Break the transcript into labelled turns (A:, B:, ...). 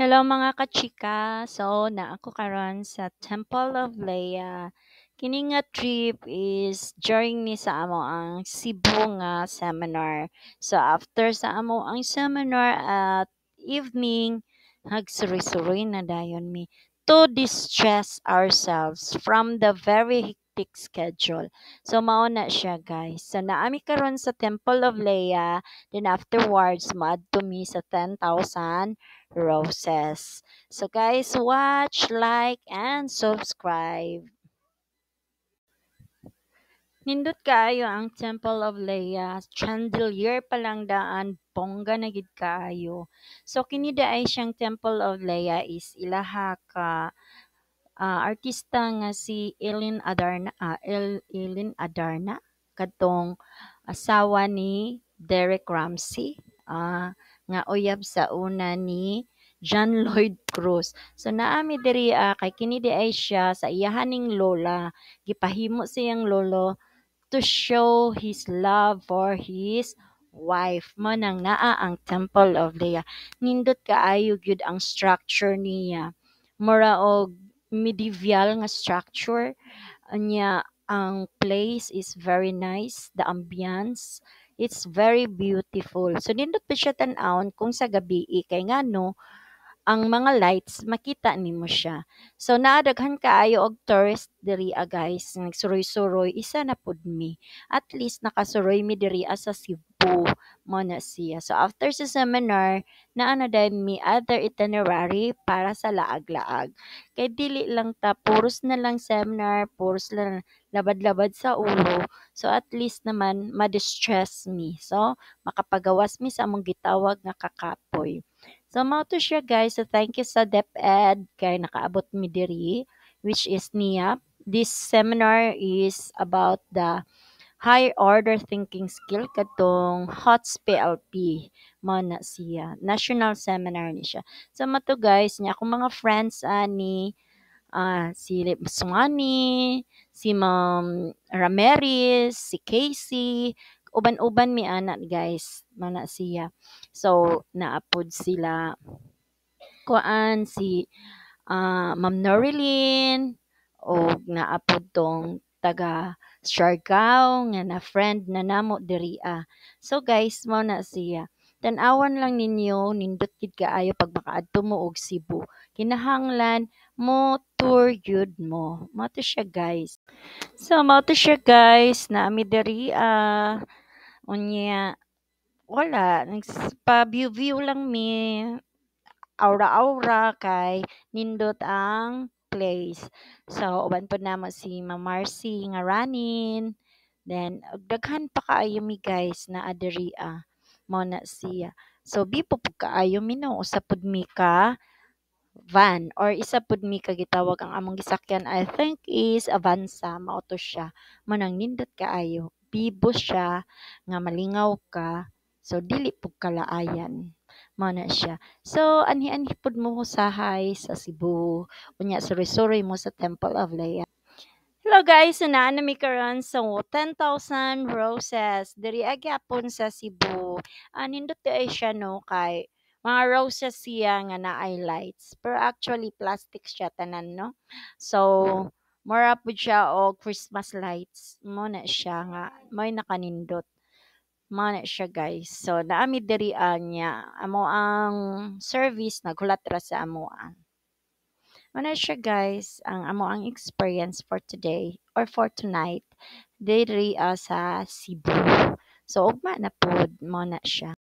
A: Hello mga kachika! So, ako karon sa Temple of Leia. Kini nga trip is during ni sa amo ang Cebu nga seminar. So, after sa amo ang seminar at evening, hagsuri-suri na dayon mi to distress ourselves from the very hectic schedule. So, mao na siya guys. So, naami karon sa Temple of Leia. Then afterwards, maadto mi sa 10,000 roses. So guys, watch, like, and subscribe. Nindot kaayo ang Temple of Leia. Chandelier pa lang daan, bongga na gid kaayo. So kini daay siyang Temple of Leia is ilaha ka artista nga si Eileen Adarna kadtong asawa ni Derek Ramsey nga uyab sa una ni John Lloyd Cruz. So naami diri kay kini di ay siya sa iyahaning lola. Gipahimo siyang lolo to show his love for his wife. Mo nang naa ang Temple of Leia. Nindot kaayo gyud ang structure niya. Mura og medieval nga structure. Anya ang place is very nice. The ambience, it's very beautiful. So nindot pa siya tan-awon kung sa gabi kay ngano ang mga lights makita nimo siya. So naadaghan kaayo og tourist diri guys, nagsuroy-suroy isa na pud mi. At least nakasuroy mi diri sa Cebu mo na siya. So after sa seminar, naa na dahil mi other itinerary para sa laag-laag. Kay dili lang ta puros na lang seminar, puros lang labad-labad sa ulo. So at least naman ma-distress mi. So makapagawas mi sa among gitawag nga kakapoy. So mao to siya guys. So thank you sa DepEd kay nakaabot mi diri which is niya. This seminar is about the high order thinking skill katong HOTS PLP mo na siya. National seminar ni siya. So mato guys niya akong mga friends ani si Sumani, si Ma'am Ramirez, si Casey, uban-uban mi anak guys, mana siya. So naapod sila kuan si Ma'am Norilyn o naapod tong taga Siargao nga na friend na namo diri So guys, mao na siya. Tan-awan lang ninyo nindot gid kaayo pag makaadto mo og Cebu. Kinahanglan mo tour gyud mo. Mao to siya guys. So mao to siya guys, naami diri unya wala nagpa view lang mi aura-aura kay nindot ang place. So, uban po namo si Ma'am Marcy nga ranin. Then, daghan pa kaayo mi guys na adiri mo na siya. So, bipo po kaayo mi no. Usapod mi ka van or isa pud mi ka gitawag ang among gisakyan I think is Avanza mao to siya. Manang nindot kaayo. Bibo siya nga malingaw ka. So, dili po kalaayan. Mao na siya. So, anhi-anhi pud mo usahay sa Cebu. Unya suri-suri mo sa Temple of Leia. Hello guys, so naa na mi karon sa 10,000 roses diri agyapon sa Cebu. Nindot ay siya no kay mga roses siya nga naay lights. Pero actually plastic siya tanan no. So mura pud siya og Christmas lights. Mo na siya nga may nakanindot. Mo na siya guys. So naami diri niya amo ang service naghulat ra sa amo. Ano siya guys, ang amo ang experience for today or for tonight diri sa Cebu. So ugma na pod mo na siya.